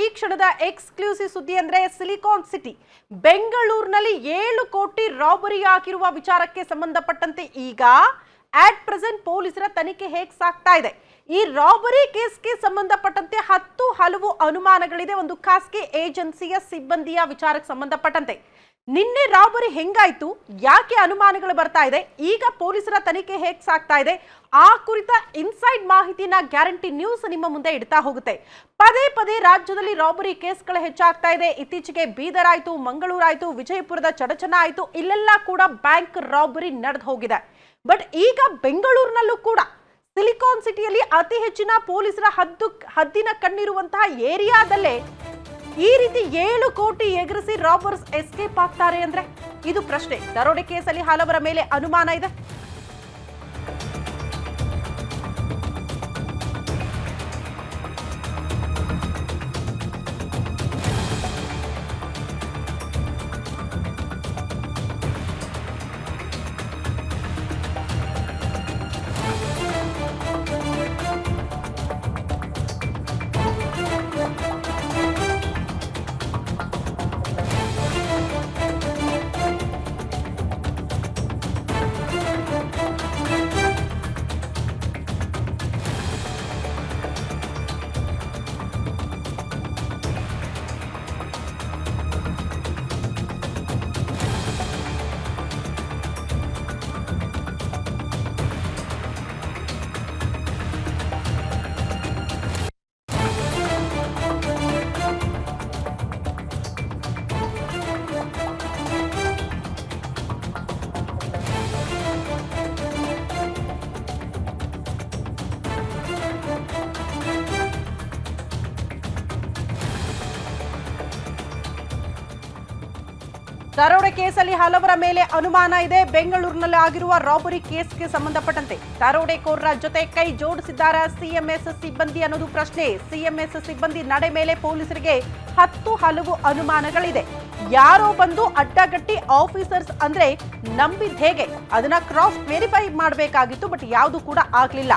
ಈ ಕ್ಷಣದ ಎಕ್ಸ್ಕ್ಲೂಸಿವ್ ಸುದ್ದಿ ಅಂದ್ರೆ ಸಿಲಿಕಾನ್ ಸಿಟಿ ಬೆಂಗಳೂರಿನಲ್ಲಿ 7 ಕೋಟಿ ರಾಬರಿ ಆಗಿರುವ ವಿಚಾರಕ್ಕೆ ಸಂಬಂಧಪಟ್ಟಂತೆ ಈಗ ಅಟ್ ಪ್ರೆಸೆಂಟ್ ಪೊಲೀಸರ ತನಿಖೆ ಹೇಗೆ ಸಾಗ್ತಾ ಇದೆ. ಈ ರಾಬರಿ ಕೇಸ್ಗೆ ಸಂಬಂಧಪಟ್ಟಂತೆ 10 ಹಲವು ಅನುಮಾನಗಳಿದೆ. ಒಂದು ಖಾಸಗಿ ಏಜೆನ್ಸಿಯ ಸಿಬ್ಬಂದಿಯ ವಿಚಾರಕ್ಕೆ ಸಂಬಂಧಪಟ್ಟಂತೆ ನಿನ್ನೆ ರಾಬರಿ ಹೆಂಗಾಯ್ತು, ಯಾಕೆ ಅನುಮಾನಗಳು ಬರ್ತಾ ಇದೆ, ಈಗ ಪೊಲೀಸರ ತನಿಖೆ ಹೇಗೆ ಸಾಗ್ತಾ ಇದೆ, ಆ ಕುರಿತ ಇನ್ಸೈಡ್ ಮಾಹಿತಿನ ಗ್ಯಾರಂಟಿ ನ್ಯೂಸ್ ನಿಮ್ಮ ಮುಂದೆ ಇಡ್ತಾ ಹೋಗುತ್ತೆ. ಪದೇ ಪದೇ ರಾಜ್ಯದಲ್ಲಿ ರಾಬರಿ ಕೇಸ್ಗಳು ಹೆಚ್ಚಾಗ್ತಾ ಇದೆ. ಇತ್ತೀಚೆಗೆ ಬೀದರ್ ಆಯ್ತು, ಮಂಗಳೂರು ಆಯ್ತು, ವಿಜಯಪುರದ ಚಡಚಣ ಆಯ್ತು, ಇಲ್ಲೆಲ್ಲ ಕೂಡ ಬ್ಯಾಂಕ್ ರಾಬರಿ ನಡೆದು ಹೋಗಿದೆ. ಬಟ್ ಈಗ ಬೆಂಗಳೂರಿನಲ್ಲೂ ಕೂಡ ಸಿಲಿಕಾನ್ ಸಿಟಿಯಲ್ಲಿ ಅತಿ ಹೆಚ್ಚಿನ ಪೊಲೀಸರ ಹದ್ದಿನ ಕಣ್ಣಿರುವಂತಹ ಏರಿಯಾದಲ್ಲೇ ಈ ರೀತಿ 7 ಕೋಟಿ ಎಗರಿಸಿ ರಾಬರ್ಸ್ ಎಸ್ಕೇಪ್ ಆಗ್ತಾರೆ ಅಂದ್ರೆ ಇದು ಪ್ರಶ್ನೆ. ದರೋಡೆ ಕೇಸಲ್ಲಿ ಹಲವರ ಮೇಲೆ ಅನುಮಾನ ಇದೆ. ದರೋಡೆ ಕೇಸಲ್ಲಿ ಹಲವರ ಮೇಲೆ ಅನುಮಾನ ಇದೆ. ಬೆಂಗಳೂರಿನಲ್ಲಿ ಆಗಿರುವ ರಾಬರಿ ಕೇಸ್ಗೆ ಸಂಬಂಧಪಟ್ಟಂತೆ ದರೋಡೆಕೋರರ ಜೊತೆ ಕೈ ಜೋಡಿಸಿದ್ದಾರೆ ಸಿಎಂಎಸ್ ಸಿಬ್ಬಂದಿ ಅನ್ನೋದು ಪ್ರಶ್ನೆ. ಸಿಎಂಎಸ್ ಸಿಬ್ಬಂದಿ ನಡೆ ಮೇಲೆ ಪೊಲೀಸರಿಗೆ 10 ಹಲವು ಅನುಮಾನಗಳಿದೆ. ಯಾರೋ ಬಂದು ಅಡ್ಡಗಟ್ಟಿ ಆಫೀಸರ್ಸ್ ಅಂದ್ರೆ ನಂಬಿದ್ ಹೇಗೆ, ಅದನ್ನ ಕ್ರಾಸ್ ವೆರಿಫೈ ಮಾಡಬೇಕಾಗಿತ್ತು, ಬಟ್ ಯಾವುದು ಕೂಡ ಆಗ್ಲಿಲ್ಲ.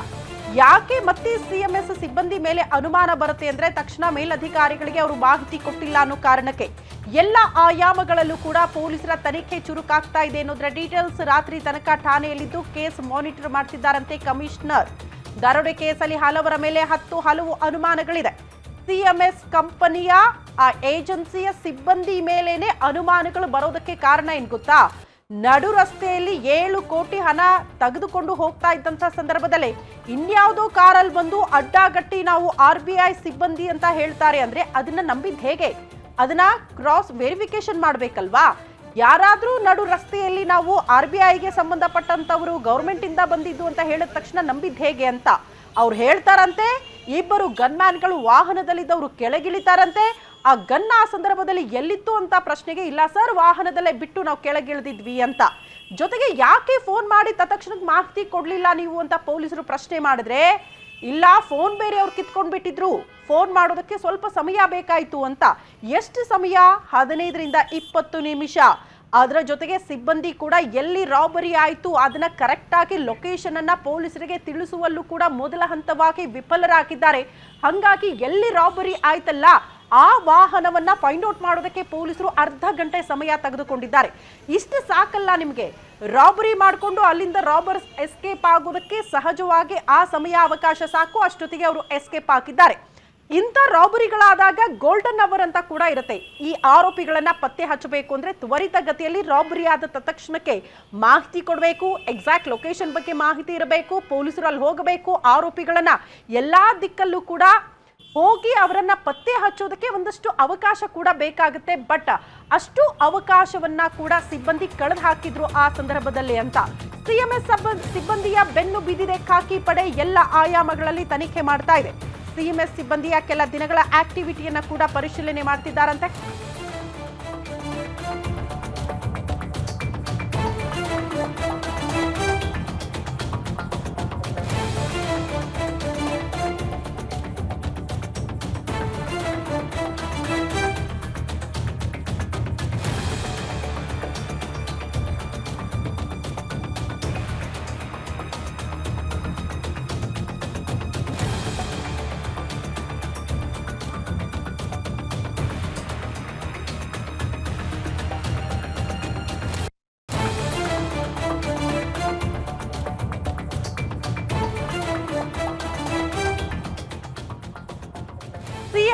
ಯಾಕೆ ಮತ್ತೆ ಸಿಎಂಎಸ್ ಸಿಬ್ಬಂದಿ ಮೇಲೆ ಅನುಮಾನ ಬರುತ್ತೆ ಅಂದ್ರೆ ತಕ್ಷಣ ಮೇಲಧಿಕಾರಿಗಳಿಗೆ ಅವರು ಮಾಹಿತಿ ಕೊಟ್ಟಿಲ್ಲ ಅನ್ನೋ ಕಾರಣಕ್ಕೆ ಎಲ್ಲ ಆಯಾಮಗಳಲ್ಲೂ ಕೂಡ ಪೊಲೀಸರ ತನಿಖೆ ಚುರುಕಾಗ್ತಾ ಇದೆ ಅನ್ನೋದ್ರ ಡೀಟೇಲ್ಸ್. ರಾತ್ರಿ ತನಕ ಠಾಣೆಯಲ್ಲಿದ್ದು ಕೇಸ್ ಮಾನಿಟರ್ ಮಾಡ್ತಿದ್ದಾರಂತೆ ಕಮಿಷನರ್. ದರೋಡೆ ಕೇಸಲ್ಲಿ ಹಲವರ ಮೇಲೆ 10 ಹಲವು ಅನುಮಾನಗಳಿದೆ. ಸಿಎಂಎಸ್ ಕಂಪನಿಯ ಆ ಏಜೆನ್ಸಿಯ ಸಿಬ್ಬಂದಿ ಮೇಲೇನೆ ಅನುಮಾನಗಳು ಬರೋದಕ್ಕೆ ಕಾರಣ ಏನ್ ಗೊತ್ತಾ, ನಡು ರಸ್ತೆಯಲ್ಲಿ 7 ಕೋಟಿ ಹಣ ತೆಗೆದುಕೊಂಡು ಹೋಗ್ತಾ ಇದ್ದಂತ ಸಂದರ್ಭದಲ್ಲಿ ಇನ್ಯಾವುದೋ ಕಾರಲ್ಲಿ ಬಂದು ಅಡ್ಡಗಟ್ಟಿ ನಾವು RBI ಸಿಬ್ಬಂದಿ ಅಂತ ಹೇಳ್ತಾರೆ ಅಂದ್ರೆ ಅದನ್ನ ನಂಬಿದ್ ಹೇಗೆ, ಅದನ್ನ ಕ್ರಾಸ್ ವೆರಿಫಿಕೇಶನ್ ಮಾಡ್ಬೇಕಲ್ವಾ. ಯಾರಾದ್ರೂ ನಡು ರಸ್ತೆಯಲ್ಲಿ ನಾವು RBIಗೆ ಸಂಬಂಧಪಟ್ಟಂತವರು ಗೌರ್ಮೆಂಟ್ ಇಂದ ಬಂದಿದ್ದು ಅಂತ ಹೇಳಿದ ತಕ್ಷಣ ನಂಬಿದ್ ಹೇಗೆ ಅಂತ ಅವ್ರು ಹೇಳ್ತಾರಂತೆ. ಇಬ್ಬರು ಗನ್ಮ್ಯಾನ್ಗಳು ವಾಹನದಲ್ಲಿದ್ದವರು ಕೆಳಗಿಳಿತಾರಂತೆ. ಆ ಗನ್ ಆ ಸಂದರ್ಭದಲ್ಲಿ ಎಲ್ಲಿತ್ತು ಅಂತ ಪ್ರಶ್ನೆಗೆ ಇಲ್ಲ ಸರ್, ವಾಹನದಲ್ಲೇ ಬಿಟ್ಟು ನಾವು ಕೆಳಗಿಳಿದಿದ್ವಿ ಅಂತ. ಜೊತೆಗೆ ಯಾಕೆ ಫೋನ್ ಮಾಡಿ ತತ್ಕ್ಷಣಕ್ಕೆ ಮಾಹಿತಿ ಕೊಡ್ಲಿಲ್ಲ ನೀವು ಅಂತ ಪೊಲೀಸರು ಪ್ರಶ್ನೆ ಮಾಡಿದ್ರೆ, ಇಲ್ಲ ಫೋನ್ ಬೇರೆ ಅವ್ರು ಕಿತ್ಕೊಂಡ್ ಬಿಟ್ಟಿದ್ರು, ಫೋನ್ ಮಾಡೋದಕ್ಕೆ ಸ್ವಲ್ಪ ಸಮಯ ಬೇಕಾಯ್ತು ಅಂತ. ಎಷ್ಟು ಸಮಯ? 15ರಿಂದ 20 ನಿಮಿಷ. ಅದರ ಜೊತೆಗೆ ಸಿಬ್ಬಂದಿ ಕೂಡ ಎಲ್ಲಿ ರಾಬರಿ ಆಯಿತು ಅದನ್ನ ಕರೆಕ್ಟ್ ಆಗಿ ಲೊಕೇಶನ್ ಅನ್ನ ಪೊಲೀಸರಿಗೆ ತಿಳಿಸುವಲ್ಲೂ ಕೂಡ ಮೊದಲ ಹಂತವಾಗಿ ವಿಫಲರಾಗಿದ್ದಾರೆ. ಹಾಗಾಗಿ ಎಲ್ಲಿ ರಾಬರಿ ಆಯ್ತಲ್ಲ ಆ ವಾಹನವನ್ನ ಫೈಂಡ್ ಔಟ್ ಮಾಡೋದಕ್ಕೆ ಪೊಲೀಸರು ಅರ್ಧ ಗಂಟೆ ಸಮಯ ತೆಗೆದುಕೊಂಡಿದ್ದಾರೆ. ಇಷ್ಟು ಸಾಕಲ್ಲ ನಿಮಗೆ? ರಾಬರಿ ಮಾಡಿಕೊಂಡು ಅಲ್ಲಿಂದ ರಾಬರ್ಸ್ ಎಸ್ಕೇಪ್ ಆಗೋದಕ್ಕೆ ಸಹಜವಾಗಿ ಆ ಸಮಯ ಅವಕಾಶ ಸಾಕು, ಅಷ್ಟೊತ್ತಿಗೆ ಅವರು ಎಸ್ಕೇಪ್ ಆಗಿದ್ದಾರೆ. ಇಂಥ ರಾಬರಿಗಳಾದಾಗ ಗೋಲ್ಡನ್ ಅವರ್ ಅಂತ ಕೂಡ ಇರುತ್ತೆ. ಈ ಆರೋಪಿಗಳನ್ನ ಪತ್ತೆ ಹಚ್ಚಬೇಕು ಅಂದ್ರೆ ತ್ವರಿತ ಗತಿಯಲ್ಲಿ ರಾಬರಿ ಆದ ತಕ್ಷಣಕ್ಕೆ ಮಾಹಿತಿ ಕೊಡಬೇಕು, ಎಕ್ಸಾಕ್ಟ್ ಲೊಕೇಶನ್ ಬಗ್ಗೆ ಮಾಹಿತಿ ಇರಬೇಕು, ಪೊಲೀಸರು ಅಲ್ಲಿ ಹೋಗಬೇಕು, ಆರೋಪಿಗಳನ್ನ ಎಲ್ಲಾ ದಿಕ್ಕಲ್ಲೂ ಕೂಡ ಹೋಗಿ ಅವರನ್ನ ಪತ್ತೆ ಹಚ್ಚೋದಕ್ಕೆ ಒಂದಷ್ಟು ಅವಕಾಶ ಕೂಡ ಬೇಕಾಗುತ್ತೆ. ಬಟ್ ಅಷ್ಟು ಅವಕಾಶವನ್ನ ಕೂಡ ಸಿಬ್ಬಂದಿ ಕಳೆದು ಹಾಕಿದ್ರು ಆ ಸಂದರ್ಭದಲ್ಲಿ ಅಂತ. ಸಿಎಂಎಸ್ ಸಿಬ್ಬಂದಿಯ ಬೆನ್ನು ಬಿದ್ದಿದೆ ಖಾಕಿ ಪಡೆ, ಎಲ್ಲ ಆಯಾಮಗಳಲ್ಲಿ ತನಿಖೆ ಮಾಡ್ತಾ ಇದೆ. ಸಿಎಂಎಸ್ ಸಿಬ್ಬಂದಿಯ ಕೆಲ ದಿನಗಳ ಆಕ್ಟಿವಿಟಿಯನ್ನ ಕೂಡ ಪರಿಶೀಲನೆ ಮಾಡ್ತಿದ್ದಾರಂತೆ.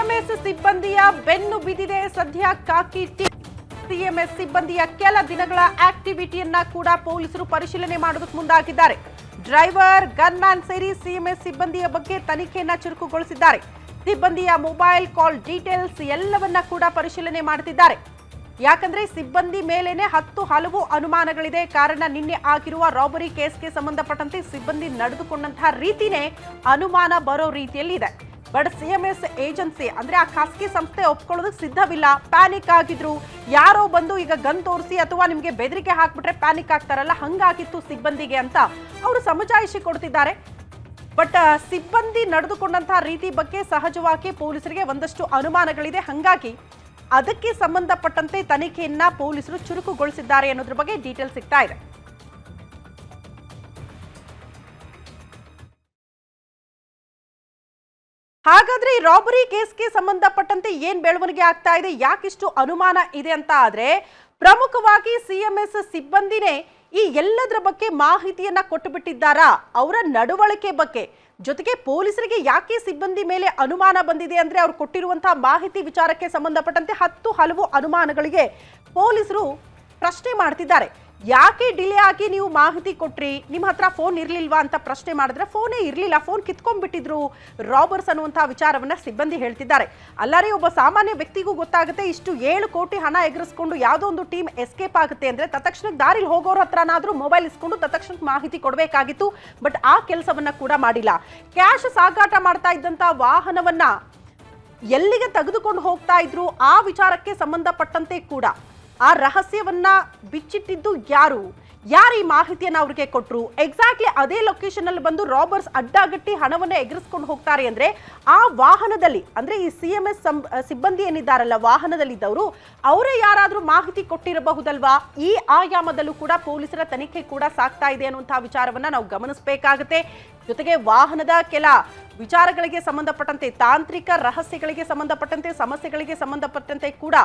ಸಿಎಂಎಸ್ ಸಿಬ್ಬಂದಿಯ ಬೆನ್ನು ಬಿದ್ದಿದೆ ಸದ್ಯ ಖಾಕಿ ಟೀಮ್. ಸಿಎಂಎಸ್ ಸಿಬ್ಬಂದಿಯ ಕೆಲ ದಿನಗಳ ಆಕ್ಟಿವಿಟಿಯನ್ನ ಕೂಡ ಪೊಲೀಸರು ಪರಿಶೀಲನೆ ಮಾಡೋದಕ್ಕೆ ಮುಂದಾಗಿದ್ದಾರೆ. ಡ್ರೈವರ್, ಗನ್ಮ್ಯಾನ್ ಸೇರಿ ಸಿಎಂಎಸ್ ಸಿಬ್ಬಂದಿಯ ಬಗ್ಗೆ ತನಿಖೆಯನ್ನ ಚುರುಕುಗೊಳಿಸಿದ್ದಾರೆ. ಸಿಬ್ಬಂದಿಯ ಮೊಬೈಲ್ ಕಾಲ್ ಡೀಟೇಲ್ಸ್ ಎಲ್ಲವನ್ನ ಕೂಡ ಪರಿಶೀಲನೆ ಮಾಡುತ್ತಿದ್ದಾರೆ. ಯಾಕಂದ್ರೆ ಸಿಬ್ಬಂದಿ ಮೇಲೇನೆ ಹಲವು ಅನುಮಾನಗಳಿದೆ. ಕಾರಣ ನಿನ್ನೆ ಆಗಿರುವ ರಾಬರಿ ಕೇಸ್ಗೆ ಸಂಬಂಧಪಟ್ಟಂತೆ ಸಿಬ್ಬಂದಿ ನಡೆದುಕೊಂಡಂತಹ ರೀತಿನೇ ಅನುಮಾನ ಬರೋ ರೀತಿಯಲ್ಲಿ ಇದೆ. ಬಟ್ ಸಿಎಂಎಸ್ ಏಜೆನ್ಸಿ ಅಂದ್ರೆ ಆ ಖಾಸಗಿ ಸಂಸ್ಥೆ ಒಪ್ಕೊಳ್ಳೋದಕ್ಕೆ ಸಿದ್ಧವಿಲ್ಲ. ಪ್ಯಾನಿಕ್ ಆಗಿದ್ರು. ಯಾರೋ ಬಂದು ಈಗ ಗನ್ ತೋರಿಸಿ ಅಥವಾ ನಿಮಗೆ ಬೆದರಿಕೆ ಹಾಕ್ಬಿಟ್ರೆ ಪ್ಯಾನಿಕ್ ಆಗ್ತಾರಲ್ಲ, ಹಂಗಾಗಿತ್ತು ಸಿಬ್ಬಂದಿಗೆ ಅಂತ ಅವರು ಸಮಜಾಯಿಷಿ ಕೊಡ್ತಿದ್ದಾರೆ. ಬಟ್ ಸಿಬ್ಬಂದಿ ನಡೆದುಕೊಂಡಂತಹ ರೀತಿ ಬಗ್ಗೆ ಸಹಜವಾಗಿ ಪೊಲೀಸರಿಗೆ ಒಂದಷ್ಟು ಅನುಮಾನಗಳಿದೆ. ಹಂಗಾಗಿ ಅದಕ್ಕೆ ಸಂಬಂಧಪಟ್ಟಂತೆ ತನಿಖೆಯನ್ನ ಪೊಲೀಸರು ಚುರುಕುಗೊಳಿಸಿದ್ದಾರೆ ಅನ್ನೋದ್ರ ಬಗ್ಗೆ ಡೀಟೇಲ್ ಸಿಗ್ತಾ ಇದೆ. ಹಾಗಾದ್ರೆ ಈ ರಾಬರಿ ಕೇಸ್ಗೆ ಸಂಬಂಧಪಟ್ಟಂತೆ ಏನ್ ಬೆಳವಣಿಗೆ ಆಗ್ತಾ ಇದೆ, ಯಾಕಿಷ್ಟು ಅನುಮಾನ ಇದೆ ಅಂತ ಆದ್ರೆ ಪ್ರಮುಖವಾಗಿ ಸಿಎಂಎಸ್ ಸಿಬ್ಬಂದಿನೇ ಈ ಎಲ್ಲದರ ಬಗ್ಗೆ ಮಾಹಿತಿಯನ್ನ ಕೊಟ್ಟು ಬಿಟ್ಟಿದ್ದಾರಾ, ಅವರ ನಡವಳಿಕೆ ಬಗ್ಗೆ. ಜೊತೆಗೆ ಪೊಲೀಸರಿಗೆ ಯಾಕೆ ಸಿಬ್ಬಂದಿ ಮೇಲೆ ಅನುಮಾನ ಬಂದಿದೆ ಅಂದ್ರೆ ಅವ್ರು ಕೊಟ್ಟಿರುವಂತಹ ಮಾಹಿತಿ ವಿಚಾರಕ್ಕೆ ಸಂಬಂಧಪಟ್ಟಂತೆ ಹಲವು ಅನುಮಾನಗಳಿಗೆ ಪೊಲೀಸರು ಪ್ರಶ್ನೆ ಮಾಡ್ತಿದ್ದಾರೆ. ಯಾಕೆ ಡಿಲೇ ಆಗಿ ನೀವು ಮಾಹಿತಿ ಕೊಟ್ರಿ, ನಿಮ್ಮ ಹತ್ರ ಫೋನ್ ಇರ್ಲಿಲ್ವಾ ಅಂತ ಪ್ರಶ್ನೆ ಮಾಡಿದ್ರೆ ಫೋನೇ ಇರ್ಲಿಲ್ಲ, ಫೋನ್ ಕಿತ್ಕೊಂಡ್ಬಿಟ್ಟಿದ್ರು ರಾಬರ್ಸ್ ಅನ್ನುವಂತಹ ವಿಚಾರವನ್ನ ಸಿಬ್ಬಂದಿ ಹೇಳ್ತಿದ್ದಾರೆ. ಅಲ್ಲರೇ ಒಬ್ಬ ಸಾಮಾನ್ಯ ವ್ಯಕ್ತಿಗೂ ಗೊತ್ತಾಗುತ್ತೆ, ಇಷ್ಟು 7 ಕೋಟಿ ಹಣ ಎಗರಿಸ್ಕೊಂಡು ಯಾವುದೋ ಒಂದು ಟೀಮ್ ಎಸ್ಕೇಪ್ ಆಗುತ್ತೆ ಅಂದ್ರೆ ತತ್ಕ್ಷಣಕ್ಕೆ ದಾರಿಲಿ ಹೋಗೋರ ಹತ್ರನಾದ್ರೂ ಮೊಬೈಲ್ ಇಸ್ಕೊಂಡು ತತ್ಕ್ಷಣಕ್ಕೆ ಮಾಹಿತಿ ಕೊಡಬೇಕಾಗಿತ್ತು. ಬಟ್ ಆ ಕೆಲಸವನ್ನ ಕೂಡ ಮಾಡಿಲ್ಲ. ಕ್ಯಾಶ್ ಸಾಗಾಟ ಮಾಡ್ತಾ ಇದ್ದಂತ ವಾಹನವನ್ನ ಎಲ್ಲಿಗೆ ತೆಗೆದುಕೊಂಡು ಹೋಗ್ತಾ ಇದ್ರು ಆ ವಿಚಾರಕ್ಕೆ ಸಂಬಂಧಪಟ್ಟಂತೆ ಕೂಡ ಆ ರಹಸ್ಯವನ್ನ ಬಿಚ್ಚಿಟ್ಟಿದ್ದು ಯಾರು ಈ ಮಾಹಿತಿಯನ್ನ ಅವ್ರಿಗೆ ಕೊಟ್ರು, ಎಕ್ಸಾಕ್ಟ್ಲಿ ಅದೇ ಲೊಕೇಶನ್ ಅಲ್ಲಿ ಬಂದು ರಾಬರ್ಸ್ ಅಡ್ಡಗಟ್ಟಿ ಹಣವನ್ನ ಎಗರಿಸ್ಕೊಂಡು ಹೋಗ್ತಾರೆ ಅಂದ್ರೆ ಆ ವಾಹನದಲ್ಲಿ ಅಂದ್ರೆ ಈ ಸಿಎಂಎಸ್ ಸಿಬ್ಬಂದಿ ಏನಿದ್ದಾರಲ್ಲ ವಾಹನದಲ್ಲಿದ್ದವರು ಅವರೇ ಯಾರಾದ್ರೂ ಮಾಹಿತಿ ಕೊಟ್ಟಿರಬಹುದಲ್ವಾ. ಈ ಆಯಾಮದಲ್ಲೂ ಕೂಡ ಪೊಲೀಸರ ತನಿಖೆ ಕೂಡ ಸಾಗ್ತಾ ಇದೆ ಅನ್ನುವಂತಹ ವಿಚಾರವನ್ನ ನಾವು ಗಮನಿಸಬೇಕಾಗುತ್ತೆ. ಜೊತೆಗೆ ವಾಹನದ ಕೆಲ ವಿಚಾರಗಳಿಗೆ ಸಂಬಂಧಪಟ್ಟಂತೆ, ತಾಂತ್ರಿಕ ರಹಸ್ಯಗಳಿಗೆ ಸಂಬಂಧಪಟ್ಟಂತೆ, ಸಮಸ್ಯೆಗಳಿಗೆ ಸಂಬಂಧಪಟ್ಟಂತೆ ಕೂಡ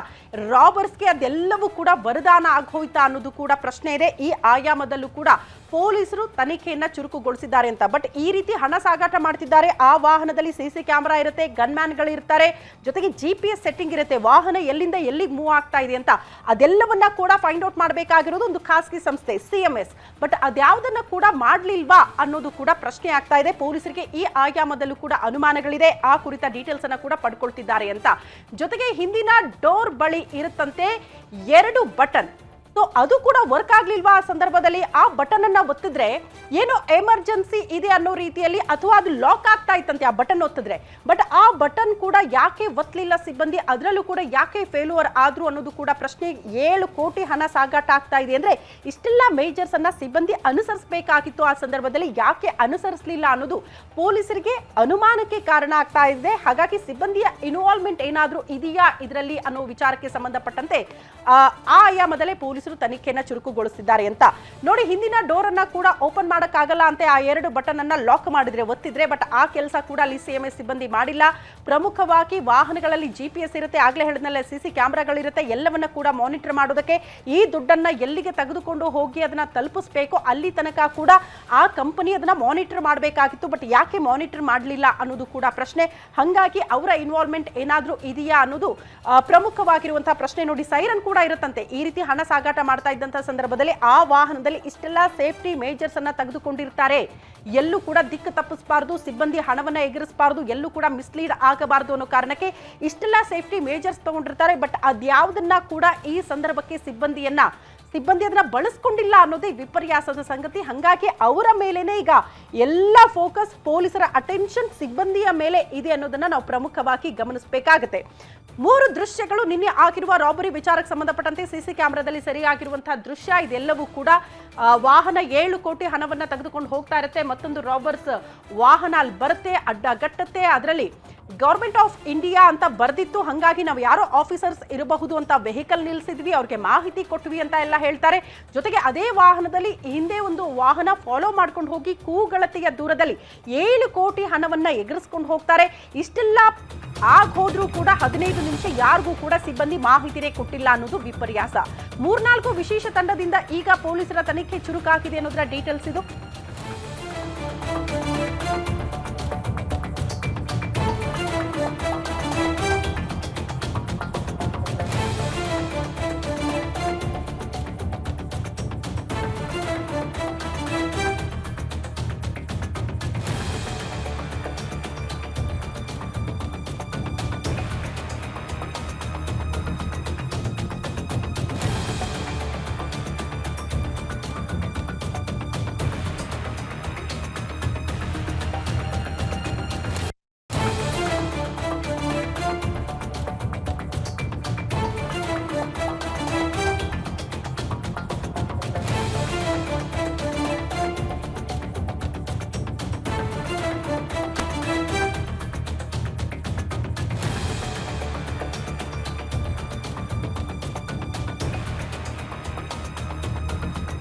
ರಾಬರ್ಸ್ಗೆ ಅದೆಲ್ಲವೂ ಕೂಡ ವರದಾನ ಆಗೋಯ್ತಾ ಅನ್ನೋದು ಕೂಡ ಪ್ರಶ್ನೆ ಇದೆ. ಈ ಆಯಾಮದಲ್ಲೂ ಕೂಡ ಪೊಲೀಸರು ತನಿಖೆಯನ್ನ ಚುರುಕುಗೊಳಿಸಿದ್ದಾರೆ ಅಂತ. ಬಟ್ ಈ ರೀತಿ ಹಣ ಸಾಗಾಟ ಮಾಡ್ತಿದ್ದಾರೆ. ಆ ವಾಹನದಲ್ಲಿ ಸಿಸಿ ಕ್ಯಾಮೆರಾ ಇರುತ್ತೆ, ಗನ್ಮ್ಯಾನ್ಗಳು ಇರ್ತಾರೆ, ಜೊತೆಗೆ GPS ಸೆಟ್ಟಿಂಗ್ ಇರುತ್ತೆ, ವಾಹನ ಎಲ್ಲಿಂದ ಎಲ್ಲಿಗೆ ಮೂವ್ ಆಗ್ತಾ ಇದೆ ಅಂತ ಅದೆಲ್ಲವನ್ನ ಕೂಡ ಫೈಂಡ್ ಔಟ್ ಮಾಡಬೇಕಾಗಿರೋದು ಒಂದು ಖಾಸಗಿ ಸಂಸ್ಥೆ ಸಿಎಂಎಸ್. ಬಟ್ ಅದ್ಯಾವುದನ್ನ ಕೂಡ ಮಾಡ್ಲಿಲ್ವಾ ಅನ್ನೋದು ಕೂಡ ಪ್ರಶ್ನೆ ಆಗ್ತಾ ಇದೆ. ಪೊಲೀಸರಿಗೆ ಈ ಆಯಾಮದಲ್ಲೂ ಕೂಡ ಅನುಮಾನಗಳಿದೆ. ಆ ಕುರಿತ ಡೀಟೇಲ್ಸ್ ಅನ್ನ ಕೂಡ ಪಡ್ಕೊಳ್ತಿದ್ದಾರೆ ಅಂತ. ಜೊತೆಗೆ ಹಿಂದಿನ ಡೋರ್ ಬಳಿ ಇರುತ್ತಂತೆ 2 ಬಟನ್. ಅದು ಕೂಡ ವರ್ಕ್ ಆಗ್ಲಿಲ್ವಾ ಆ ಸಂದರ್ಭದಲ್ಲಿ? ಆ ಬಟನ್ ಅನ್ನ ಒತ್ತಿದ್ರೆ ಏನೋ ಎಮರ್ಜೆನ್ಸಿ ಇದೆ ಅನ್ನೋ ರೀತಿಯಲ್ಲಿ ಅಥವಾ ಅದು ಲಾಕ್ ಆಗ್ತಾ ಇತ್ತಂತೆ ಆ ಬಟನ್ ಒತ್ತಿದ್ರೆ. ಬಟ್ ಆ ಬಟನ್ ಕೂಡ ಯಾಕೆ ಒತ್ತಲಿಲ್ಲ ಸಿಬ್ಬಂದಿ, ಅದರಲ್ಲೂ ಕೂಡ ಯಾಕೆ ಫೇಲ್ಯೂರ್ ಆದ್ರು ಅನ್ನೋದು ಕೂಡ ಪ್ರಶ್ನೆ. 7 ಕೋಟಿ ಹಣ ಸಾಗಾಟ ಆಗ್ತಾ ಇದೆ ಅಂದ್ರೆ ಇಷ್ಟೆಲ್ಲ ಮೇಜರ್ಸ್ ಅನ್ನ ಸಿಬ್ಬಂದಿ ಅನುಸರಿಸಬೇಕಾಗಿತ್ತು. ಆ ಸಂದರ್ಭದಲ್ಲಿ ಯಾಕೆ ಅನುಸರಿಸಲಿಲ್ಲ ಅನ್ನೋದು ಪೊಲೀಸರಿಗೆ ಅನುಮಾನಕ್ಕೆ ಕಾರಣ ಆಗ್ತಾ ಇದೆ. ಹಾಗಾಗಿ ಸಿಬ್ಬಂದಿಯ ಇನ್ವಾಲ್ವ್ಮೆಂಟ್ ಏನಾದ್ರೂ ಇದೆಯಾ ಇದರಲ್ಲಿ ಅನ್ನೋ ವಿಚಾರಕ್ಕೆ ಸಂಬಂಧಪಟ್ಟಂತೆ ಆ ಆಯಾಮದಲ್ಲೇ ಪೊಲೀಸರು ತನಿಖೆಯನ್ನ ಚುರುಕುಗೊಳಿಸಿದ್ದಾರೆ ಅಂತ. ನೋಡಿ, ಹಿಂದಿನ ಡೋರ್ ಅನ್ನ ಕೂಡ ಓಪನ್ ಮಾಡಕ್ಕಾಗಲ್ಲ ಅಂತ ಆ 2 ಬಟನ್ ಅನ್ನ ಲಾಕ್ ಮಾಡಿದ್ರೆ ಒತ್ತಿದ್ರೆ. ಬಟ್ ಆ ಕೆಲಸ ಕೂಡ ಅಲ್ಲಿ ಸಿಎಂಎಸ್ ಸಿಬ್ಬಂದಿ ಮಾಡಿಲ್ಲ. ಪ್ರಮುಖವಾಗಿ ವಾಹನಗಳಲ್ಲಿ GPS ಇರುತ್ತೆ, ಆಗ್ಲೇ ಹೇಳಿದ್ನಲ್ಲ ಸಿಸಿ ಕ್ಯಾಮೆರಾಗಳಿರುತ್ತೆ, ಎಲ್ಲವನ್ನ ಕೂಡ ಮಾನಿಟರ್ ಮಾಡೋದಕ್ಕೆ ಈ ದುಡ್ಡನ್ನ ಎಲ್ಲಿಗೆ ತೆಗೆದುಕೊಂಡು ಹೋಗಿ ಅದನ್ನ ತಲುಪಿಸಬೇಕು ಅಲ್ಲಿ ತನಕ ಕೂಡ ಆ ಕಂಪನಿ ಅದನ್ನ ಮಾನಿಟರ್ ಮಾಡಬೇಕಾಗಿತ್ತು. ಬಟ್ ಯಾಕೆ ಮಾನಿಟರ್ ಮಾಡಲಿಲ್ಲ ಅನ್ನೋದು ಕೂಡ ಪ್ರಶ್ನೆ. ಹಂಗಾಗಿ ಅವರ ಇನ್ವಾಲ್ವ್ಮೆಂಟ್ ಏನಾದ್ರೂ ಇದೆಯಾ ಅನ್ನೋದು ಪ್ರಮುಖವಾಗಿರುವಂತಹ ಪ್ರಶ್ನೆ. ನೋಡಿ, ಸೈರನ್ ಕೂಡ ಇರುತ್ತಂತೆ. ಈ ರೀತಿ ಹಣ ಸಾಗಾಟ ಮಾಡ್ತಾ ಇದ್ದಂತಹ ಸಂದರ್ಭದಲ್ಲಿ ಆ ವಾಹನದಲ್ಲಿ ಇಷ್ಟೆಲ್ಲ ಸೇಫ್ಟಿ ಮೇಜರ್ಸ್ ಅನ್ನ ತೆಗೆದುಕೊಂಡಿರ್ತಾರೆ. ಎಲ್ಲೂ ಕೂಡ ದಿಕ್ಕು ತಪ್ಪಿಸಬಾರದು, ಸಿಬ್ಬಂದಿ ಹಣವನ್ನ ಎಗರಿಸಬಾರದು, ಎಲ್ಲೂ ಕೂಡ ಮಿಸ್ಲೀಡ್ ಆಗಬಾರದು ಅನ್ನೋ ಕಾರಣಕ್ಕೆ ಇಷ್ಟೆಲ್ಲ ಸೇಫ್ಟಿ ಮೇಜರ್ಸ್ ತಗೊಂಡಿರ್ತಾರೆ. ಬಟ್ ಅದ್ಯಾವುದನ್ನ ಕೂಡ ಈ ಸಂದರ್ಭಕ್ಕೆ ಸಿಬ್ಬಂದಿ ಅದನ್ನ ಬಳಸ್ಕೊಂಡಿಲ್ಲ ಅನ್ನೋದೇ ವಿಪರ್ಯಾಸದ ಸಂಗತಿ. ಹಂಗಾಗಿ ಅವರ ಮೇಲೇನೆ ಈಗ ಎಲ್ಲ ಫೋಕಸ್, ಪೊಲೀಸರ ಅಟೆನ್ಷನ್ ಸಿಬ್ಬಂದಿಯ ಮೇಲೆ ಇದೆ ಅನ್ನೋದನ್ನ ನಾವು ಪ್ರಮುಖವಾಗಿ ಗಮನಿಸಬೇಕಾಗುತ್ತೆ. 3 ದೃಶ್ಯಗಳು ನಿನ್ನೆ ಆಗಿರುವ ರಾಬರಿ ವಿಚಾರಕ್ಕೆ ಸಂಬಂಧಪಟ್ಟಂತೆ ಸಿಸಿ ಕ್ಯಾಮೆರಾದಲ್ಲಿ ಸರಿಯಾಗಿರುವಂತಹ ದೃಶ್ಯ. ಇದೆಲ್ಲವೂ ಕೂಡ ವಾಹನ 7 ಕೋಟಿ ಹಣವನ್ನ ತೆಗೆದುಕೊಂಡು ಹೋಗ್ತಾ ಇರುತ್ತೆ. ಮತ್ತೊಂದು ರಾಬರ್ಸ್ ವಾಹನ ಅಲ್ಲಿ ಬರುತ್ತೆ, ಅಡ್ಡಗಟ್ಟತ್ತೆ. ಅದರಲ್ಲಿ ಗವರ್ಮೆಂಟ್ ಆಫ್ ಇಂಡಿಯಾ ಅಂತ ಬರ್ದಿತ್ತು. ಹಂಗಾಗಿ ನಾವು ಯಾರೋ ಆಫೀಸರ್ಸ್ ಇರಬಹುದು ಅಂತ ವೆಹಿಕಲ್ ನಿಲ್ಲಿಸಿದ್ವಿ, ಅವ್ರಿಗೆ ಮಾಹಿತಿ ಕೊಟ್ವಿ ಅಂತ ಎಲ್ಲ ಹೇಳ್ತಾರೆ. ಜೊತೆಗೆ ಅದೇ ವಾಹನದಲ್ಲಿ ಹಿಂದೆ ಒಂದು ವಾಹನ ಫಾಲೋ ಮಾಡ್ಕೊಂಡು ಹೋಗಿ ಕೂಗಳತೆಯ ದೂರದಲ್ಲಿ 7 ಕೋಟಿ ಹಣವನ್ನ ಎಗರಿಸ್ಕೊಂಡು ಹೋಗ್ತಾರೆ. ಇಷ್ಟೆಲ್ಲ ಹೋದ್ರೂ ಕೂಡ 15 ನಿಮಿಷ ಯಾರಿಗೂ ಕೂಡ ಸಿಬ್ಬಂದಿ ಮಾಹಿತಿನೇ ಕೊಟ್ಟಿಲ್ಲ ಅನ್ನೋದು ವಿಪರ್ಯಾಸ. 3-4 ವಿಶೇಷ ತಂಡದಿಂದ ಈಗ ಪೊಲೀಸರ ತನಿಖೆ ಚುರುಕಾಗಿದೆ ಅನ್ನೋದರ ಡೀಟೇಲ್ಸ್ ಇದು.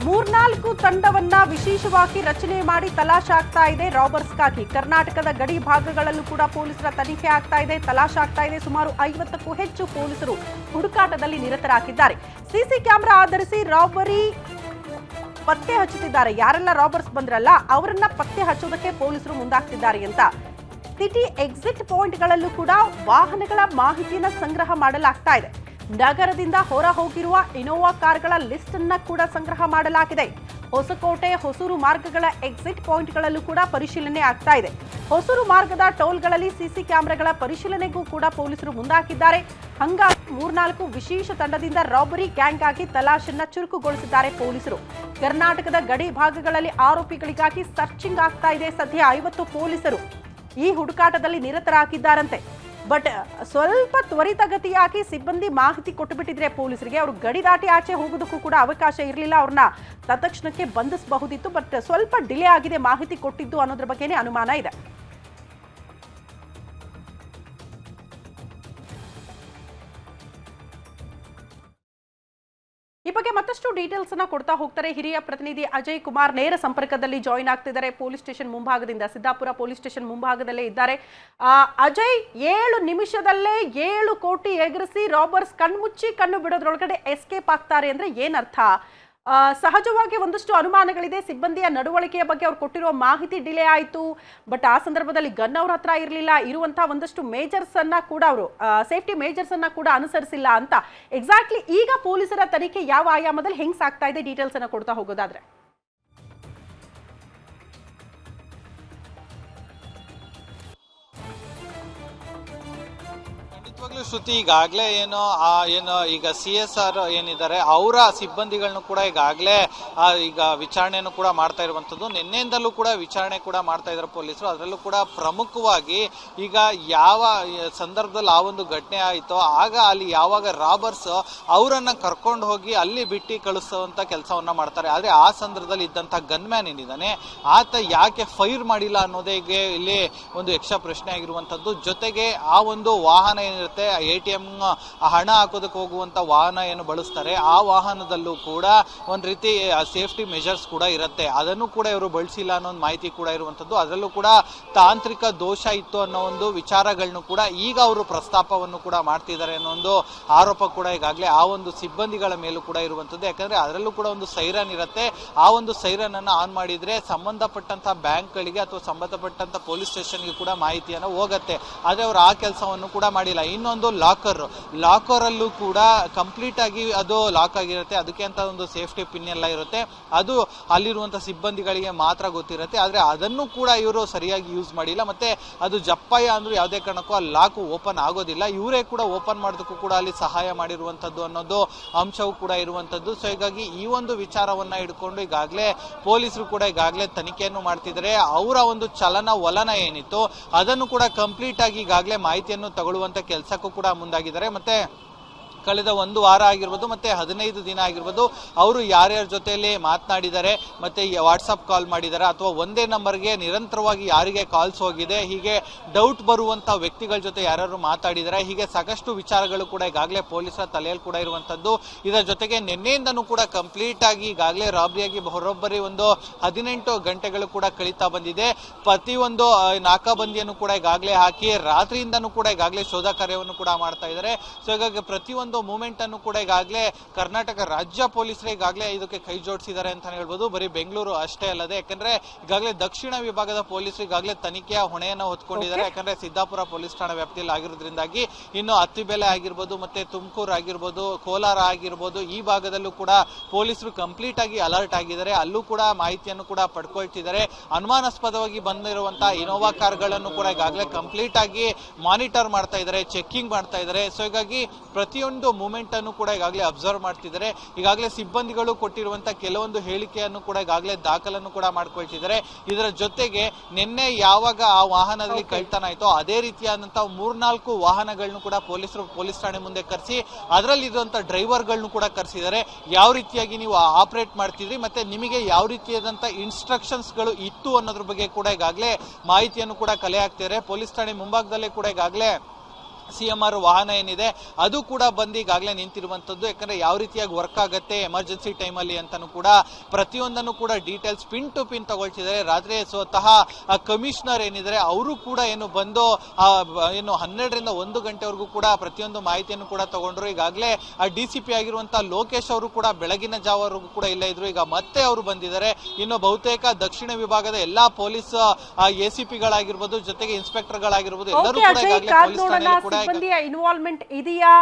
ಮೂರ್ನಾಲ್ಕು ತಂಡವನ್ನ ವಿಶೇಷವಾಗಿ ರಚನೆ ಮಾಡಿ ತಲಾಶೆ ಆಗ್ತಾ ಇದೆ ರಾಬರ್ಸ್ಗಾಗಿ. ಕರ್ನಾಟಕದ ಗಡಿ ಭಾಗಗಳಲ್ಲೂ ಕೂಡ ಪೊಲೀಸರ ತನಿಖೆ ಆಗ್ತಾ ಇದೆ, ತಲಾಶೆ ಆಗ್ತಾ ಇದೆ. ಸುಮಾರು 50ಕ್ಕೂ ಹೆಚ್ಚು ಪೊಲೀಸರು ಹುಡುಕಾಟದಲ್ಲಿ ನಿರತರಾಗಿದ್ದಾರೆ. ಸಿಸಿ ಕ್ಯಾಮೆರಾ ಆಧರಿಸಿ ರಾಬರಿ ಪತ್ತೆ ಹಚ್ಚುತ್ತಿದ್ದಾರೆ. ಯಾರೆಲ್ಲ ರಾಬರ್ಸ್ ಬಂದ್ರಲ್ಲ ಅವರನ್ನ ಪತ್ತೆ ಹಚ್ಚೋದಕ್ಕೆ ಪೊಲೀಸರು ಮುಂದಾಗ್ತಿದ್ದಾರೆ ಅಂತ. ಸಿಟಿ ಎಕ್ಸಿಟ್ ಪಾಯಿಂಟ್ಗಳಲ್ಲೂ ಕೂಡ ವಾಹನಗಳ ಮಾಹಿತಿಯನ್ನು ಸಂಗ್ರಹ ಮಾಡಲಾಗ್ತಾ ಇದೆ. ನಗರದಿಂದ ಹೊರ ಹೋಗಿರುವ ಇನೋವಾ ಕಾರ್ಗಳ ಲಿಸ್ಟ್ ಅನ್ನ ಕೂಡ ಸಂಗ್ರಹ ಮಾಡಲಾಗಿದೆ. ಹೊಸಕೋಟೆ ಹೊಸೂರು ಮಾರ್ಗಗಳ ಎಕ್ಸಿಟ್ ಪಾಯಿಂಟ್ಗಳಲ್ಲೂ ಕೂಡ ಪರಿಶೀಲನೆ ಆಗ್ತಾ ಇದೆ. ಹೊಸೂರು ಮಾರ್ಗದ ಟೋಲ್ಗಳಲ್ಲಿ ಸಿಸಿ ಕ್ಯಾಮೆರಾಗಳ ಪರಿಶೀಲನೆಗೂ ಕೂಡ ಪೊಲೀಸರು ಮುಂದಾಕಿದ್ದಾರೆ. ಹಂಗಾಗಿ 3-4 ವಿಶೇಷ ತಂಡದಿಂದ ರಾಬರಿ ಗ್ಯಾಂಗ್ ಆಗಿ ತಲಾಶೆಯನ್ನ ಚುರುಕುಗೊಳಿಸಿದ್ದಾರೆ ಪೊಲೀಸರು. ಕರ್ನಾಟಕದ ಗಡಿ ಭಾಗಗಳಲ್ಲಿ ಆರೋಪಿಗಳಿಗಾಗಿ ಸರ್ಚಿಂಗ್ ಆಗ್ತಾ ಇದೆ. ಸದ್ಯ 50 ಪೊಲೀಸರು ಈ ಹುಡುಕಾಟದಲ್ಲಿ ನಿರತರಾಗಿದ್ದಾರಂತೆ. ಬಟ್ ಸ್ವಲ್ಪ ತ್ವರಿತಗತಿಯಾಗಿ ಸಿಬ್ಬಂದಿ ಮಾಹಿತಿ ಕೊಟ್ಟುಬಿಟ್ಟಿದ್ರೆ ಪೊಲೀಸರಿಗೆ ಅವರು ಗಡಿ ದಾಟಿ ಆಚೆ ಹೋಗೋದಕ್ಕೂ ಕೂಡ ಅವಕಾಶ ಇರಲಿಲ್ಲ. ಅವ್ರನ್ನ ತತ್ಕ್ಷಣಕ್ಕೆ ಬಂಧಿಸಬಹುದಿತ್ತು. ಬಟ್ ಸ್ವಲ್ಪ ಡಿಲೇ ಆಗಿದೆ ಮಾಹಿತಿ ಕೊಟ್ಟಿದ್ದು ಅನ್ನೋದ್ರ ಬಗ್ಗೆನೇ ಅನುಮಾನ ಇದೆ. ಈ ಬಗ್ಗೆ ಮತ್ತಷ್ಟು ಡೀಟೇಲ್ಸ್ ಅನ್ನ ಕೊಡ್ತಾ ಹೋಗ್ತಾರೆ ಹಿರಿಯ ಪ್ರತಿನಿಧಿ ಅಜಯ್ ಕುಮಾರ್. ನೇರ ಸಂಪರ್ಕದಲ್ಲಿ ಜಾಯಿನ್ ಆಗ್ತಿದ್ದಾರೆ ಪೊಲೀಸ್ ಸ್ಟೇಷನ್ ಮುಂಭಾಗದಿಂದ. ಸಿದ್ದಾಪುರ ಪೊಲೀಸ್ ಸ್ಟೇಷನ್ ಮುಂಭಾಗದಲ್ಲೇ ಇದ್ದಾರೆ. ಅಜಯ್, 7 ನಿಮಿಷದಲ್ಲೇ 7 ಕೋಟಿ ಎಗರಿಸಿ ರಾಬರ್ಸ್ ಕಣ್ಮುಚ್ಚಿ ಕಣ್ಣು ಬಿಡೋದ್ರೊಳಗಡೆ ಎಸ್ಕೇಪ್ ಆಗ್ತಾರೆ ಅಂದ್ರೆ ಏನರ್ಥ? ಸಹಜವಾಗಿ ಒಂದಷ್ಟು ಅನುಮಾನಗಳಿದೆ. ಸಿಬ್ಬಂದಿಯ ನಡವಳಿಕೆಯ ಬಗ್ಗೆ ಅವ್ರು ಕೊಟ್ಟಿರುವ ಮಾಹಿತಿ ಡಿಲೇ ಆಯಿತು. ಬಟ್ ಆ ಸಂದರ್ಭದಲ್ಲಿ ಗನ್ ಅವ್ರ ಹತ್ರ ಇರಲಿಲ್ಲ. ಇರುವಂತಹ ಒಂದಷ್ಟು ಮೇಜರ್ಸ್ ಅನ್ನ ಕೂಡ ಅವರು ಸೇಫ್ಟಿ ಮೇಜರ್ಸ್ ಅನ್ನ ಕೂಡ ಅನುಸರಿಸಿಲ್ಲ ಅಂತ. ಎಕ್ಸಾಕ್ಟ್ಲಿ ಈಗ ಪೊಲೀಸರ ತನಿಖೆ ಯಾವ ಆಯಾಮದಲ್ಲಿ ಹೆಂಗ್ ಸಾಗ್ತಾ ಇದೆ, ಡೀಟೇಲ್ಸ್ ಅನ್ನ ಕೊಡ್ತಾ ಹೋಗೋದಾದ್ರೆ? ಶ್ರುತಿ, ಈಗಾಗಲೇ ಏನು ಈಗ CSR ಏನಿದ್ದಾರೆ ಅವರ ಸಿಬ್ಬಂದಿಗಳನ್ನು ಕೂಡ ಈಗಾಗಲೇ ಈಗ ವಿಚಾರಣೆಯನ್ನು ಕೂಡ ಮಾಡ್ತಾ ಇರುವಂತದ್ದು. ನಿನ್ನೆಯಿಂದಲೂ ಕೂಡ ವಿಚಾರಣೆ ಕೂಡ ಮಾಡ್ತಾ ಇದ್ದಾರೆ ಪೊಲೀಸರು. ಅದರಲ್ಲೂ ಕೂಡ ಪ್ರಮುಖವಾಗಿ ಈಗ ಯಾವ ಸಂದರ್ಭದಲ್ಲಿ ಆ ಒಂದು ಘಟನೆ ಆಯಿತೋ ಆಗ ಅಲ್ಲಿ ಯಾವಾಗ ರಾಬರ್ಸ್ ಅವರನ್ನ ಕರ್ಕೊಂಡು ಹೋಗಿ ಅಲ್ಲಿ ಬಿಟ್ಟು ಕಳಿಸುವಂತ ಕೆಲಸವನ್ನ ಮಾಡ್ತಾರೆ. ಆದ್ರೆ ಆ ಸಂದರ್ಭದಲ್ಲಿ ಇದ್ದಂತ ಗನ್ ಮ್ಯಾನ್ ಏನಿದ್ದಾನೆ ಆತ ಯಾಕೆ ಫೈರ್ ಮಾಡಿಲ್ಲ ಅನ್ನೋದೇ ಇಲ್ಲಿ ಒಂದು ಯಕ್ಷ ಪ್ರಶ್ನೆ ಆಗಿರುವಂತದ್ದು. ಜೊತೆಗೆ ಆ ಒಂದು ವಾಹನ ಏನಿರುತ್ತೆ ATM ಹಣ ಹಾಕೋದಕ್ಕೆ ಹೋಗುವಂತ ವಾಹನ ಏನು ಬಳಸ್ತಾರೆ ಆ ವಾಹನದಲ್ಲೂ ಕೂಡ ಒಂದ್ ರೀತಿ ಸೇಫ್ಟಿ ಮೆಜರ್ಸ್ ಕೂಡ ಇರುತ್ತೆ. ಅದನ್ನು ಕೂಡ ಇವರು ಬಳಸಿಲ್ಲ ಅನ್ನೋ ಒಂದು ಮಾಹಿತಿ ಕೂಡ ಇರುವಂತದ್ದು. ಅದರಲ್ಲೂ ಕೂಡ ತಾಂತ್ರಿಕ ದೋಷ ಇತ್ತು ಅನ್ನೋ ಒಂದು ವಿಚಾರಗಳನ್ನು ಕೂಡ ಈಗ ಅವರು ಪ್ರಸ್ತಾಪವನ್ನು ಕೂಡ ಮಾಡ್ತಿದ್ದಾರೆ ಅನ್ನೋ ಒಂದು ಆರೋಪ ಕೂಡ ಈಗಾಗಲೇ ಆ ಒಂದು ಸಿಬ್ಬಂದಿಗಳ ಮೇಲೂ ಕೂಡ ಇರುವಂತದ್ದು. ಯಾಕಂದ್ರೆ ಅದರಲ್ಲೂ ಕೂಡ ಒಂದು ಸೈರನ್ ಇರುತ್ತೆ. ಆ ಒಂದು ಸೈರನ್ ಅನ್ನ ಆನ್ ಮಾಡಿದ್ರೆ ಸಂಬಂಧಪಟ್ಟಂತ ಬ್ಯಾಂಕ್ಗಳಿಗೆ ಅಥವಾ ಸಂಬಂಧಪಟ್ಟಂತ ಪೊಲೀಸ್ ಸ್ಟೇಷನ್ಗೆ ಕೂಡ ಮಾಹಿತಿಯನ್ನು ಹೋಗುತ್ತೆ. ಆದ್ರೆ ಅವರು ಆ ಕೆಲಸವನ್ನು ಕೂಡ ಮಾಡಿಲ್ಲ. ಇನ್ನೊಂದು ಲಾಕರ್ ಅಲ್ಲೂ ಕೂಡ ಕಂಪ್ಲೀಟ್ ಆಗಿ ಅದು ಲಾಕ್ ಆಗಿರುತ್ತೆ. ಅದಕ್ಕೆ ಅಂತ ಒಂದು ಸೇಫ್ಟಿ ಪಿನ್ ಎಲ್ಲ ಇರುತ್ತೆ. ಅದು ಅಲ್ಲಿರುವಂತ ಸಿಬ್ಬಂದಿಗಳಿಗೆ ಮಾತ್ರ ಗೊತ್ತಿರುತ್ತೆ. ಆದ್ರೆ ಅದನ್ನು ಕೂಡ ಇವರು ಸರಿಯಾಗಿ ಯೂಸ್ ಮಾಡಿಲ್ಲ. ಮತ್ತೆ ಅದು ಜಪ್ಪಯ್ಯ ಅಂದ್ರೆ ಯಾವುದೇ ಕಾರಣಕ್ಕೂ ಆ ಲಾಕ್ ಓಪನ್ ಆಗೋದಿಲ್ಲ. ಇವರೇ ಕೂಡ ಓಪನ್ ಮಾಡೋದಕ್ಕೂ ಕೂಡ ಅಲ್ಲಿ ಸಹಾಯ ಮಾಡಿರುವಂತದ್ದು ಅನ್ನೋದು ಅಂಶವೂ ಕೂಡ ಇರುವಂತದ್ದು. ಸೊ ಹೀಗಾಗಿ ಈ ಒಂದು ವಿಚಾರವನ್ನ ಇಟ್ಕೊಂಡು ಈಗಾಗಲೇ ಪೊಲೀಸರು ಕೂಡ ಈಗಾಗಲೇ ತನಿಖೆಯನ್ನು ಮಾಡ್ತಿದ್ದಾರೆ. ಅವರ ಒಂದು ಚಲನ ವಲನ ಏನಿತ್ತು ಅದನ್ನು ಕೂಡ ಕಂಪ್ಲೀಟ್ ಆಗಿ ಈಗಾಗಲೇ ಮಾಹಿತಿಯನ್ನು ತಗೊಳ್ಳುವಂತ ಕೆಲಸಕ್ಕೂ ಕೂಡ ಮುಂದಾಗಿದ್ದಾರೆ. ಮತ್ತೆ ಕಳೆದ 1 ವಾರ ಆಗಿರ್ಬೋದು ಮತ್ತೆ 15 ದಿನ ಆಗಿರ್ಬೋದು ಅವರು ಯಾರ್ಯಾರ ಜೊತೆಯಲ್ಲಿ ಮಾತನಾಡಿದ್ದಾರೆ ಮತ್ತೆ ವಾಟ್ಸಪ್ ಕಾಲ್ ಮಾಡಿದ್ದಾರೆ ಅಥವಾ ಒಂದೇ ನಂಬರ್ಗೆ ನಿರಂತರವಾಗಿ ಯಾರಿಗೆ ಕಾಲ್ಸ್ ಹೋಗಿದೆ, ಹೀಗೆ ಡೌಟ್ ಬರುವಂತ ವ್ಯಕ್ತಿಗಳ ಜೊತೆ ಯಾರ್ಯಾರು ಮಾತಾಡಿದ್ದಾರೆ, ಹೀಗೆ ಸಾಕಷ್ಟು ವಿಚಾರಗಳು ಕೂಡ ಈಗಾಗಲೇ ಪೊಲೀಸರ ತಲೆಯಲ್ಲಿ ಕೂಡ ಇರುವಂತದ್ದು. ಇದರ ಜೊತೆಗೆ ನಿನ್ನೆಯಿಂದನೂ ಕೂಡ ಕಂಪ್ಲೀಟ್ ಆಗಿ ಈಗಾಗಲೇ ರಾಬರಿಯಾಗಿ ಬರೋಬ್ಬರಿ ಒಂದು 18 ಗಂಟೆಗಳು ಕೂಡ ಕಳೀತಾ ಬಂದಿದೆ. ಪ್ರತಿಯೊಂದು ನಾಕಾಬಂದಿಯನ್ನು ಕೂಡ ಈಗಾಗಲೇ ಹಾಕಿ ರಾತ್ರಿಯಿಂದನೂ ಕೂಡ ಈಗಾಗಲೇ ಶೋಧ ಕಾರ್ಯವನ್ನು ಕೂಡ ಮಾಡ್ತಾ ಇದ್ದಾರೆ. ಸೊ ಹೀಗಾಗಿ ಪ್ರತಿಯೊಂದು ಮೂವ್ಮೆಂಟ್ ಅನ್ನು ಕೂಡ ಈಗಾಗಲೇ ಕರ್ನಾಟಕ ರಾಜ್ಯ ಪೊಲೀಸರೇ ಈಗಾಗಲೇ ಇದಕ್ಕೆ ಕೈ ಜೋಡಿಸಿದ್ದಾರೆ ಅಂತ ಹೇಳ್ಬೋದು. ಬರೀ ಬೆಂಗಳೂರು ಅಷ್ಟೇ ಅಲ್ಲದೆ ಯಾಕಂದ್ರೆ ಈಗಾಗಲೇ ದಕ್ಷಿಣ ವಿಭಾಗದ ಪೊಲೀಸರು ಈಗಾಗಲೇ ತನಿಖೆಯ ಹೊಣೆಯನ್ನು ಹೊತ್ಕೊಂಡಿದ್ದಾರೆ. ಯಾಕಂದ್ರೆ ಸಿದ್ದಾಪುರ ಪೊಲೀಸ್ ಠಾಣಾ ವ್ಯಾಪ್ತಿಯಲ್ಲಿ ಆಗಿರೋದ್ರಿಂದಾಗಿ ಇನ್ನು ಅತ್ತಿಬೆಲೆ ಆಗಿರ್ಬೋದು ಮತ್ತೆ ತುಮಕೂರು ಆಗಿರ್ಬೋದು ಕೋಲಾರ ಆಗಿರ್ಬೋದು ಈ ಭಾಗದಲ್ಲೂ ಕೂಡ ಪೊಲೀಸರು ಕಂಪ್ಲೀಟ್ ಆಗಿ ಅಲರ್ಟ್ ಆಗಿದ್ದಾರೆ. ಅಲ್ಲೂ ಕೂಡ ಮಾಹಿತಿಯನ್ನು ಕೂಡ ಪಡ್ಕೊಳ್ತಿದ್ದಾರೆ. ಅನುಮಾನಾಸ್ಪದವಾಗಿ ಬಂದಿರುವಂತಹ ಇನೋವಾ ಕಾರ್ಗಳನ್ನು ಕೂಡ ಈಗಾಗಲೇ ಕಂಪ್ಲೀಟ್ ಆಗಿ ಮಾನಿಟರ್ ಮಾಡ್ತಾ ಇದ್ದಾರೆ, ಚೆಕಿಂಗ್ ಮಾಡ್ತಾ ಇದ್ದಾರೆ. ಸೊ ಹೀಗಾಗಿ ಪ್ರತಿಯೊಂದು ಮೂವ್ಮೆಂಟ್ ಅನ್ನು ಕೂಡ ಈಗಾಗಲೇ ಅಬ್ಸರ್ವ್ ಮಾಡ್ತಿದ್ದಾರೆ. ಈಗಾಗಲೇ ಸಿಬ್ಬಂದಿಗಳು ಕೊಟ್ಟಿರುವಂತಹ ಕೆಲವೊಂದು ಹೇಳಿಕೆಯನ್ನು ಕೂಡ ಈಗಾಗಲೇ ದಾಖಲನ್ನು ಕೂಡ ಮಾಡ್ಕೊಳ್ತಿದ್ದಾರೆ. ಇದರ ಜೊತೆಗೆ ನಿನ್ನೆ ಯಾವಾಗ ಆ ವಾಹನದಲ್ಲಿ ಕಳ್ತನ ಆಯ್ತೋ ಅದೇ ರೀತಿಯಾದಂತಹ 3-4 ವಾಹನಗಳನ್ನು ಕೂಡ ಪೊಲೀಸರು ಪೊಲೀಸ್ ಠಾಣೆ ಮುಂದೆ ಕರೆಸಿ ಅದರಲ್ಲಿ ಇರುವಂತಹ ಡ್ರೈವರ್ಗಳನ್ನು ಕೂಡ ಕರೆಸಿದ್ದಾರೆ. ಯಾವ ರೀತಿಯಾಗಿ ನೀವು ಆಪರೇಟ್ ಮಾಡ್ತಿದ್ರಿ ಮತ್ತೆ ನಿಮಗೆ ಯಾವ ರೀತಿಯಾದಂತಹ ಇನ್ಸ್ಟ್ರಕ್ಷನ್ಸ್ ಗಳು ಇತ್ತು ಅನ್ನೋದ್ರ ಬಗ್ಗೆ ಕೂಡ ಈಗಾಗಲೇ ಮಾಹಿತಿಯನ್ನು ಕೂಡ ಕಲೆ ಹಾಕ್ತಿದ್ದಾರೆ. ಪೊಲೀಸ್ ಠಾಣೆ ಮುಂಭಾಗದಲ್ಲೇ ಕೂಡ ಈಗಾಗಲೇ CMR ವಾಹನ ಏನಿದೆ ಅದು ಕೂಡ ಬಂದು ಈಗಾಗಲೇ ನಿಂತಿರುವಂತದ್ದು. ಯಾಕಂದ್ರೆ ಯಾವ ರೀತಿಯಾಗಿ ವರ್ಕ್ ಆಗತ್ತೆ ಎಮರ್ಜೆನ್ಸಿ ಟೈಮಲ್ಲಿ ಅಂತಾನು ಕೂಡ ಪ್ರತಿಯೊಂದನ್ನು ಕೂಡ ಡೀಟೇಲ್ಸ್ ಪಿನ್ ಟು ಪಿನ್ ತಗೊಳ್ತಿದ್ದಾರೆ. ರಾತ್ರಿ ಸ್ವತಃ ಕಮಿಷನರ್ ಏನಿದ್ದಾರೆ ಅವರು ಕೂಡ ಏನು ಬಂದು ಏನು 12ರಿಂದ 1 ಗಂಟೆವರೆಗೂ ಕೂಡ ಪ್ರತಿಯೊಂದು ಮಾಹಿತಿಯನ್ನು ಕೂಡ ತಗೊಂಡ್ರು. ಈಗಾಗಲೇ DCP ಆಗಿರುವಂತಹ ಲೋಕೇಶ್ ಅವರು ಕೂಡ ಬೆಳಗಿನ ಜಾವವರೆಗೂ ಕೂಡ ಇಲ್ಲೇ ಇದ್ರು. ಈಗ ಮತ್ತೆ ಅವರು ಬಂದಿದ್ದಾರೆ. ಇನ್ನು ಬಹುತೇಕ ದಕ್ಷಿಣ ವಿಭಾಗದ ಎಲ್ಲಾ ಪೊಲೀಸ್ ACP ಗಳಾಗಿರ್ಬೋದು, ಜೊತೆಗೆ ಇನ್ಸ್ಪೆಕ್ಟರ್ ಗಳಾಗಿರ್ಬೋದು, ಎಲ್ಲರೂ ಕೂಡ ಈಗಾಗಲೇ ಪೊಲೀಸ್ ಠಾಣೆಯಲ್ಲಿ ಕೂಡ ಸಿಬ್ಬಂದಿಯ ಇನ್ವಾಲ್ವ್ಮೆಂಟ್ ಇದೆಯಾ?